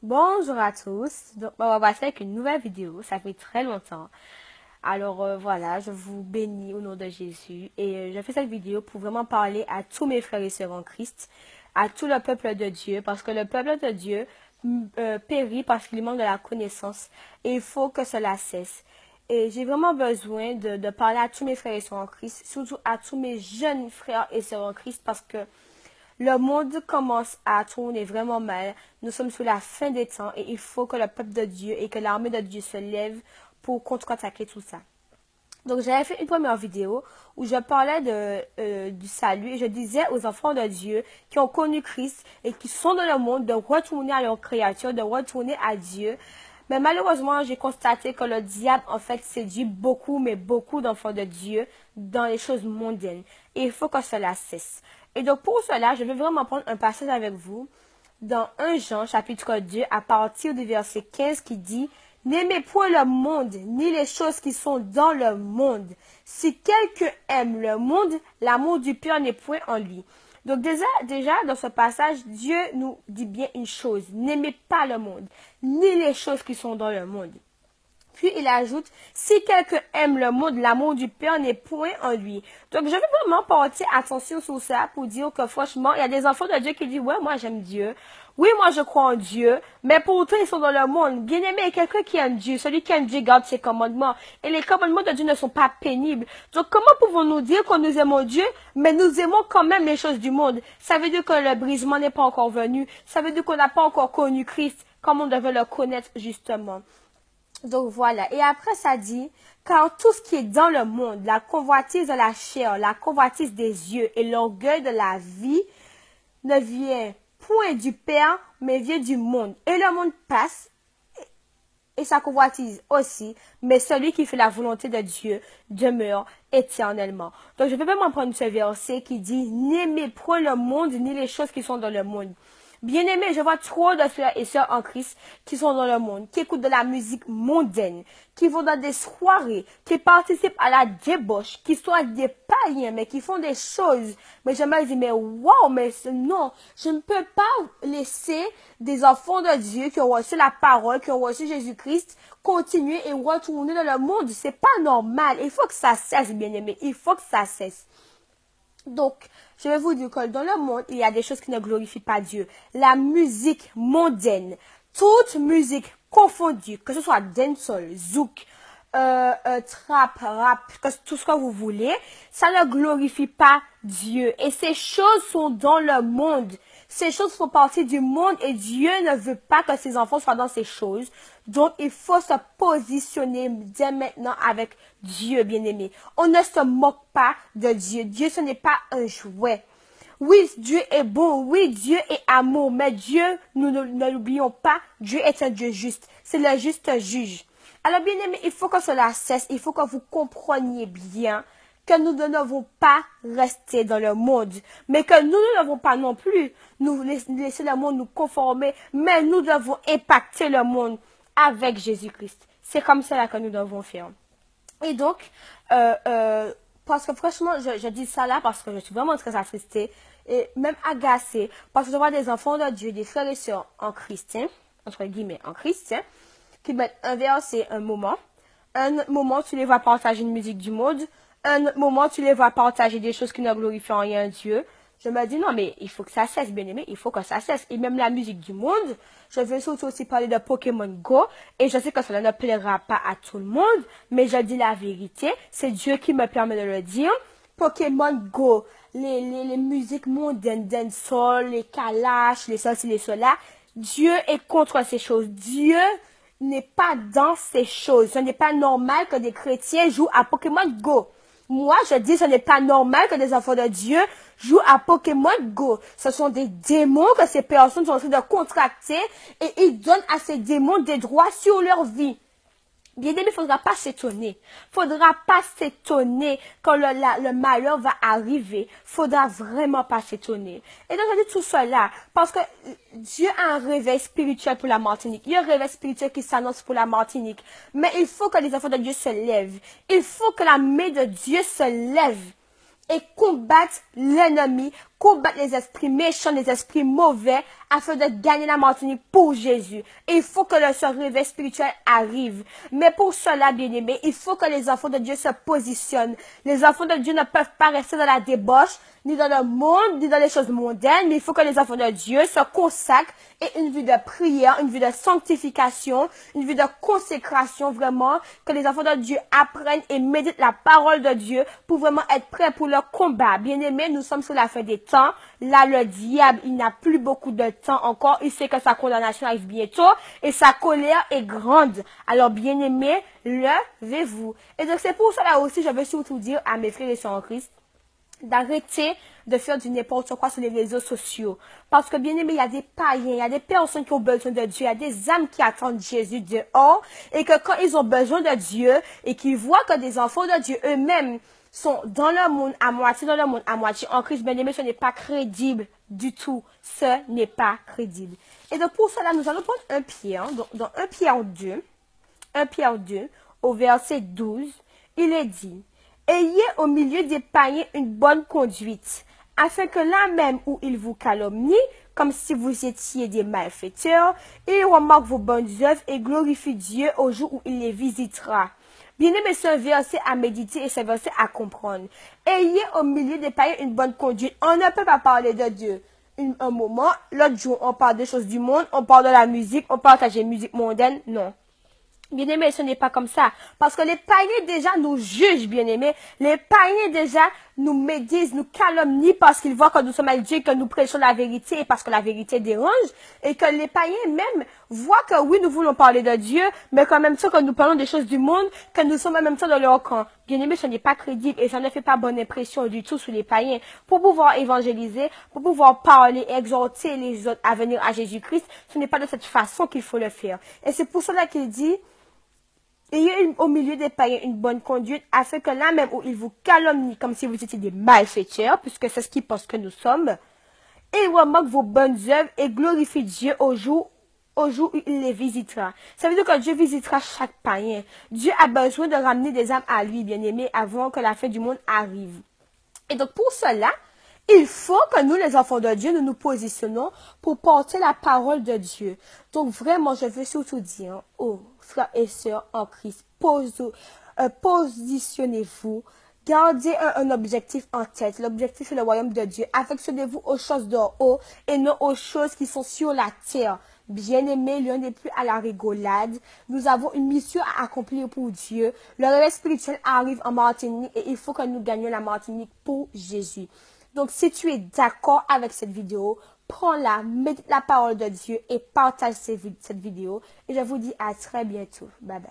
Bonjour à tous. Donc, on va passer avec une nouvelle vidéo. Ça fait très longtemps. Alors voilà, je vous bénis au nom de Jésus. Et je fais cette vidéo pour vraiment parler à tous mes frères et sœurs en Christ, à tout le peuple de Dieu, parce que le peuple de Dieu périt parce qu'il manque de la connaissance. Et il faut que cela cesse. Et j'ai vraiment besoin de parler à tous mes frères et sœurs en Christ, surtout à tous mes jeunes frères et sœurs en Christ, parce que le monde commence à tourner vraiment mal. Nous sommes sous la fin des temps et il faut que le peuple de Dieu et que l'armée de Dieu se lève pour contre-attaquer tout ça. Donc j'avais fait une première vidéo où je parlais du salut et je disais aux enfants de Dieu qui ont connu Christ et qui sont dans le monde de retourner à leur créature, de retourner à Dieu. Mais malheureusement, j'ai constaté que le diable, en fait, séduit beaucoup, mais beaucoup d'enfants de Dieu dans les choses mondaines. Et il faut que cela cesse. Et donc, pour cela, je vais vraiment prendre un passage avec vous dans 1 Jean, chapitre 2, à partir du verset 15, qui dit « N'aimez point le monde, ni les choses qui sont dans le monde. Si quelqu'un aime le monde, l'amour du Père n'est point en lui. » Donc déjà, dans ce passage, Dieu nous dit bien une chose. N'aimez pas le monde, ni les choses qui sont dans le monde. Puis il ajoute, si quelqu'un aime le monde, l'amour du Père n'est point en lui. Donc je vais vraiment porter attention sur ça pour dire que franchement, il y a des enfants de Dieu qui disent, ouais, moi j'aime Dieu. Oui, moi je crois en Dieu, mais pourtant ils sont dans le monde. Bien aimé, quelqu'un qui aime Dieu, celui qui aime Dieu garde ses commandements. Et les commandements de Dieu ne sont pas pénibles. Donc comment pouvons-nous dire que nous aimons Dieu, mais nous aimons quand même les choses du monde? Ça veut dire que le brisement n'est pas encore venu. Ça veut dire qu'on n'a pas encore connu Christ comme on devait le connaître justement. Donc voilà. Et après, ça dit, car tout ce qui est dans le monde, la convoitise de la chair, la convoitise des yeux et l'orgueil de la vie, ne vient point du Père, mais vient du monde. Et le monde passe, et sa convoitise aussi, mais celui qui fait la volonté de Dieu demeure éternellement. Donc je vais vraiment prendre ce verset qui dit, n'aimez point le monde, ni les choses qui sont dans le monde. Bien-aimés, je vois trop de frères et sœurs en Christ qui sont dans le monde, qui écoutent de la musique mondaine, qui vont dans des soirées, qui participent à la débauche, qui sont des païens, mais qui font des choses. Mais je me dis, mais wow, mais non, je ne peux pas laisser des enfants de Dieu qui ont reçu la parole, qui ont reçu Jésus-Christ, continuer et retourner dans le monde. C'est pas normal. Il faut que ça cesse, bien-aimés. Il faut que ça cesse. Donc, je vais vous dire que dans le monde, il y a des choses qui ne glorifient pas Dieu. La musique mondaine, toute musique confondue, que ce soit dancehall, zouk, trap, rap, tout ce que vous voulez, ça ne glorifie pas Dieu. Et ces choses sont dans le monde. Ces choses font partie du monde et Dieu ne veut pas que ses enfants soient dans ces choses. Donc, il faut se positionner dès maintenant avec Dieu, bien-aimé. On ne se moque pas de Dieu. Dieu, ce n'est pas un jouet. Oui, Dieu est bon. Oui, Dieu est amour. Mais Dieu, nous ne l'oublions pas, Dieu est un Dieu juste. C'est le juste juge. Alors, bien-aimé, il faut que cela cesse. Il faut que vous compreniez bien que nous ne devons pas rester dans le monde, mais que nous ne devons pas non plus nous laisser le monde nous conformer, mais nous devons impacter le monde avec Jésus-Christ. C'est comme cela que nous devons faire. Et donc, parce que franchement, je dis ça là parce que je suis vraiment très attristée et même agacée parce que je vois des enfants de Dieu, des frères et sœurs en Christ, hein, entre guillemets, en Christ, hein, qui mettent un verset un moment, tu les vois partager une musique du monde, un moment, tu les vois partager des choses qui ne glorifient en rien Dieu. Je me dis, non, mais il faut que ça cesse, bien aimé, il faut que ça cesse. Et même la musique du monde, je veux surtout aussi parler de Pokémon Go, et je sais que cela ne plaira pas à tout le monde, mais je dis la vérité, c'est Dieu qui me permet de le dire. Pokémon Go, les musiques mondaines, dancehall, les kalash, les ceci, les cela, Dieu est contre ces choses. Dieu n'est pas dans ces choses. Ce n'est pas normal que des chrétiens jouent à Pokémon Go. Moi, je dis, ce n'est pas normal que des enfants de Dieu jouent à Pokémon Go. Ce sont des démons que ces personnes sont en train de contracter et ils donnent à ces démons des droits sur leur vie. Bien aimé, il ne faudra pas s'étonner. Faudra pas s'étonner quand le malheur va arriver. Faudra vraiment pas s'étonner. Et donc, je dis tout cela parce que Dieu a un réveil spirituel pour la Martinique. Il y a un réveil spirituel qui s'annonce pour la Martinique. Mais il faut que les enfants de Dieu se lèvent. Il faut que la main de Dieu se lève et combattre l'ennemi, combattre les esprits méchants, les esprits mauvais, afin de gagner la Martinique pour Jésus. Et il faut que ce réveil spirituel arrive. Mais pour cela, bien-aimés, il faut que les enfants de Dieu se positionnent. Les enfants de Dieu ne peuvent pas rester dans la débauche, ni dans le monde, ni dans les choses mondaines, mais il faut que les enfants de Dieu se consacrent et une vie de prière, une vie de sanctification, une vie de consécration, vraiment, que les enfants de Dieu apprennent et méditent la parole de Dieu pour vraiment être prêts pour leur combat. Bien-aimés, nous sommes sur la fin des temps. Là, le diable, il n'a plus beaucoup de temps encore. Il sait que sa condamnation arrive bientôt et sa colère est grande. Alors, bien-aimés, levez-vous. Et donc, c'est pour cela aussi, je veux surtout dire à mes frères et sœurs en Christ, d'arrêter de faire du n'importe quoi sur les réseaux sociaux. Parce que, bien aimé, il y a des païens, il y a des personnes qui ont besoin de Dieu, il y a des âmes qui attendent Jésus dehors, et que quand ils ont besoin de Dieu, et qu'ils voient que des enfants de Dieu eux-mêmes sont dans le monde, à moitié dans le monde, à moitié en Christ, bien aimé, ce n'est pas crédible du tout. Ce n'est pas crédible. Et donc, pour cela, nous allons prendre un Pierre, dans 1 Pierre 2, 1 Pierre 2, au verset 12, il est dit: ayez au milieu des païens une bonne conduite, afin que là même où ils vous calomnient, comme si vous étiez des malfaiteurs, ils remarquent vos bonnes œuvres et glorifient Dieu au jour où il les visitera. Bien-aimé, c'est un verset à méditer et c'est un verset à comprendre. Ayez au milieu des païens une bonne conduite. On ne peut pas parler de Dieu un moment, l'autre jour on parle des choses du monde, on parle de la musique, on partage des musiques mondaines, non. Bien-aimés, ce n'est pas comme ça. Parce que les païens déjà nous jugent, bien-aimés. Les païens déjà nous médisent, nous calomnient parce qu'ils voient que nous sommes avec Dieu, que nous prêchons la vérité et parce que la vérité dérange. Et que les païens même voient que oui, nous voulons parler de Dieu, mais qu'en même temps que nous parlons des choses du monde, que nous sommes en même temps dans leur camp. Bien-aimés, ce n'est pas crédible et ça ne fait pas bonne impression du tout sur les païens. Pour pouvoir évangéliser, pour pouvoir parler, exhorter les autres à venir à Jésus-Christ, ce n'est pas de cette façon qu'il faut le faire. Et c'est pour cela qu'il dit: ayez au milieu des païens une bonne conduite, afin que là même où ils vous calomnient comme si vous étiez des malfaiteurs, puisque c'est ce qu'ils pensent que nous sommes, ils remarquent vos bonnes œuvres et glorifient Dieu au jour où il les visitera. Ça veut dire que Dieu visitera chaque païen. Dieu a besoin de ramener des âmes à lui, bien-aimés, avant que la fin du monde arrive. Et donc pour cela, il faut que nous, les enfants de Dieu, nous nous positionnons pour porter la parole de Dieu. Donc vraiment, je veux surtout dire aux frères et sœurs en Christ, positionnez-vous, gardez un objectif en tête. L'objectif c'est le royaume de Dieu. Affectionnez-vous aux choses d'en haut et non aux choses qui sont sur la terre. Bien-aimés, l'un n'est plus à la rigolade. Nous avons une mission à accomplir pour Dieu. Le réveil spirituel arrive en Martinique et il faut que nous gagnions la Martinique pour Jésus. Donc, si tu es d'accord avec cette vidéo, prends-la, médite la parole de Dieu et partage cette vidéo. Et je vous dis à très bientôt. Bye bye.